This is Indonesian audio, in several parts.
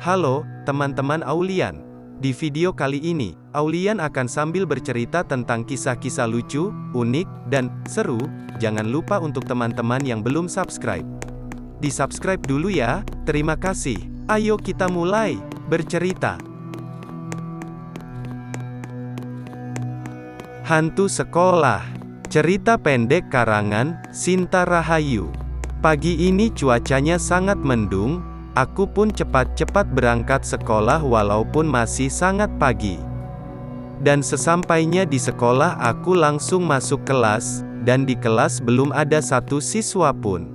Halo, teman-teman Aulian. Di video kali ini, Aulian akan sambil bercerita tentang kisah-kisah lucu, unik, dan seru. Jangan lupa untuk teman-teman yang belum subscribe, di-subscribe dulu ya. Terima kasih. Ayo kita mulai bercerita. Hantu Sekolah. Cerita pendek karangan Sinta Rahayu. Pagi ini cuacanya sangat mendung. Aku pun cepat-cepat berangkat sekolah walaupun masih sangat pagi. Dan sesampainya di sekolah aku langsung masuk kelas, dan di kelas belum ada satu siswa pun.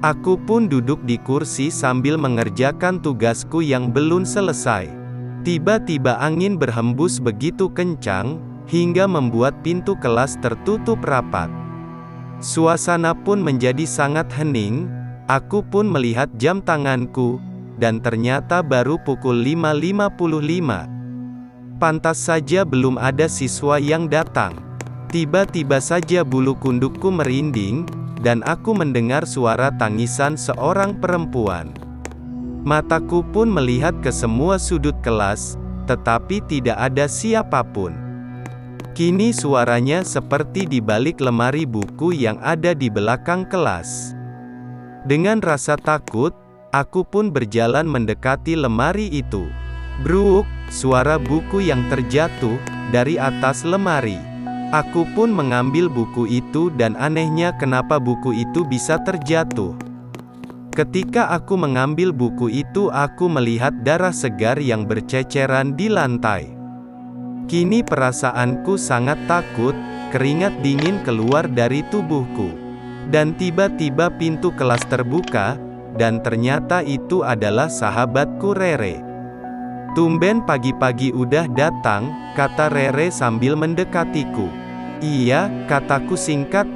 Aku pun duduk di kursi sambil mengerjakan tugasku yang belum selesai. Tiba-tiba angin berhembus begitu kencang, hingga membuat pintu kelas tertutup rapat. Suasana pun menjadi sangat hening. Aku pun melihat jam tanganku, dan ternyata baru pukul 5.55. Pantas saja belum ada siswa yang datang. Tiba-tiba saja bulu kundukku merinding, dan aku mendengar suara tangisan seorang perempuan. Mataku pun melihat ke semua sudut kelas, tetapi tidak ada siapapun. Kini suaranya seperti di balik lemari buku yang ada di belakang kelas. Dengan rasa takut, aku pun berjalan mendekati lemari itu. Bruk, suara buku yang terjatuh dari atas lemari. Aku pun mengambil buku itu dan anehnya kenapa buku itu bisa terjatuh. Ketika aku mengambil buku itu aku melihat darah segar yang berceceran di lantai. Kini perasaanku sangat takut, keringat dingin keluar dari tubuhku. Dan tiba-tiba pintu kelas terbuka, dan ternyata itu adalah sahabatku Rere. "Tumben pagi-pagi udah datang," kata Rere sambil mendekatiku. "Iya," kataku singkat.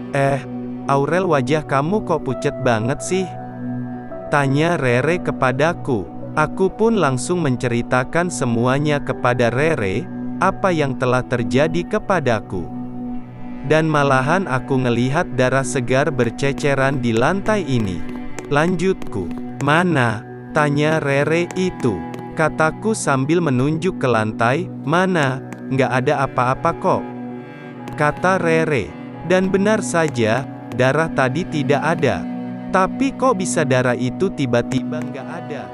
Aurel, wajah kamu kok pucet banget sih?" tanya Rere kepadaku. Aku pun langsung menceritakan semuanya kepada Rere, apa yang telah terjadi kepadaku. Dan malahan aku ngelihat darah segar berceceran di lantai ini. Lanjutku. "Mana?" tanya Rere itu. Kataku sambil menunjuk ke lantai. "Mana? Nggak ada apa-apa kok," kata Rere. Dan benar saja, darah tadi tidak ada. Tapi kok bisa darah itu tiba-tiba nggak ada?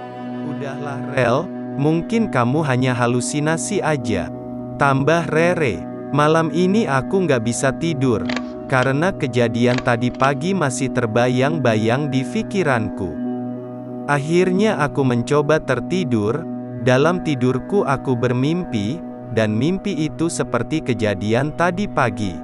"Udahlah Rel, mungkin kamu hanya halusinasi aja," tambah Rere. "Malam ini aku nggak bisa tidur, karena kejadian tadi pagi masih terbayang-bayang di pikiranku." Akhirnya aku mencoba tertidur. Dalam tidurku aku bermimpi, dan mimpi itu seperti kejadian tadi pagi.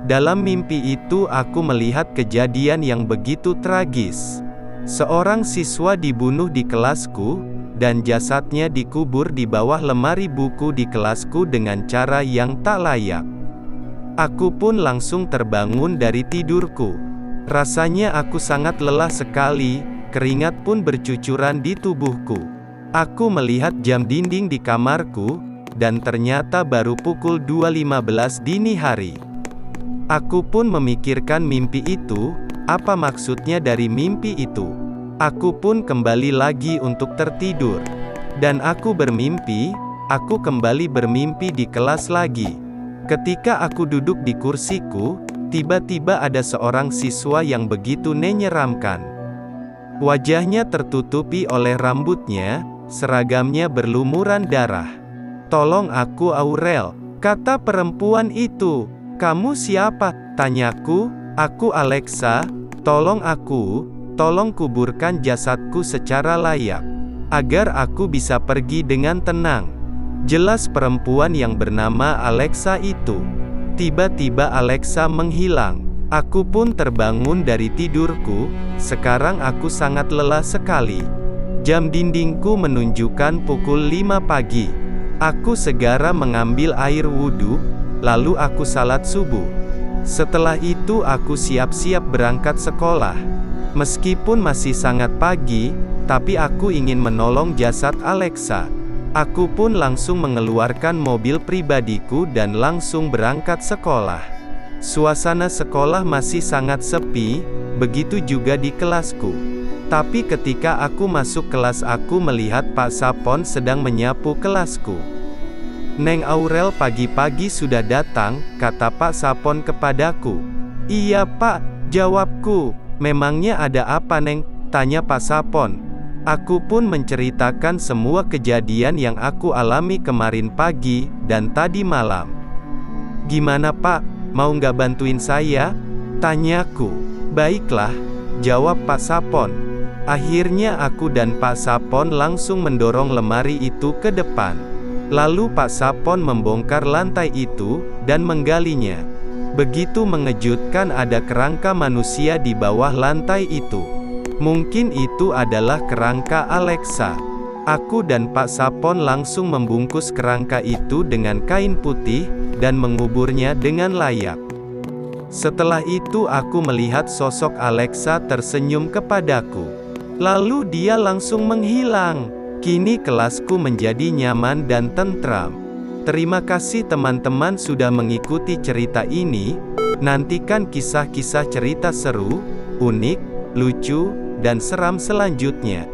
Dalam mimpi itu aku melihat kejadian yang begitu tragis. Seorang siswa dibunuh di kelasku, dan jasadnya dikubur di bawah lemari buku di kelasku dengan cara yang tak layak. Aku pun langsung terbangun dari tidurku. Rasanya aku sangat lelah sekali, keringat pun bercucuran di tubuhku. Aku melihat jam dinding di kamarku, dan ternyata baru pukul 2.15 dini hari. Aku pun memikirkan mimpi itu, apa maksudnya dari mimpi itu. Aku pun kembali lagi untuk tertidur. Dan aku kembali bermimpi di kelas lagi. Ketika aku duduk di kursiku, tiba-tiba ada seorang siswa yang begitu menyeramkan. Wajahnya tertutupi oleh rambutnya, seragamnya berlumuran darah. "Tolong aku Aurel," kata perempuan itu. "Kamu siapa?" tanyaku. "Aku Alexa, tolong kuburkan jasadku secara layak, agar aku bisa pergi dengan tenang," jelas perempuan yang bernama Alexa itu. Tiba-tiba Alexa menghilang. Aku pun terbangun dari tidurku. Sekarang aku sangat lelah sekali. Jam dindingku menunjukkan pukul 5 pagi. Aku segera mengambil air wudhu, lalu aku salat subuh. Setelah itu aku siap-siap berangkat sekolah. Meskipun masih sangat pagi, tapi aku ingin menolong jasad Alexa. Aku pun langsung mengeluarkan mobil pribadiku dan langsung berangkat sekolah. Suasana sekolah masih sangat sepi, begitu juga di kelasku. Tapi ketika aku masuk kelas aku melihat Pak Sapon sedang menyapu kelasku. "Neng Aurel pagi-pagi sudah datang," kata Pak Sapon kepadaku. "Iya Pak," jawabku. "Memangnya ada apa Neng?" tanya Pak Sapon. Aku pun menceritakan semua kejadian yang aku alami kemarin pagi, dan tadi malam. "Gimana Pak, mau nggak bantuin saya?" tanyaku. "Baiklah," jawab Pak Sapon. Akhirnya aku dan Pak Sapon langsung mendorong lemari itu ke depan. Lalu Pak Sapon membongkar lantai itu, dan menggalinya. Begitu mengejutkan, ada kerangka manusia di bawah lantai itu. Mungkin itu adalah kerangka Alexa. Aku dan Pak Sapon langsung membungkus kerangka itu dengan kain putih, dan menguburnya dengan layak. Setelah itu aku melihat sosok Alexa tersenyum kepadaku. Lalu dia langsung menghilang. Kini kelasku menjadi nyaman dan tentram. Terima kasih teman-teman sudah mengikuti cerita ini. Nantikan kisah-kisah cerita seru, unik, lucu, dan seram selanjutnya.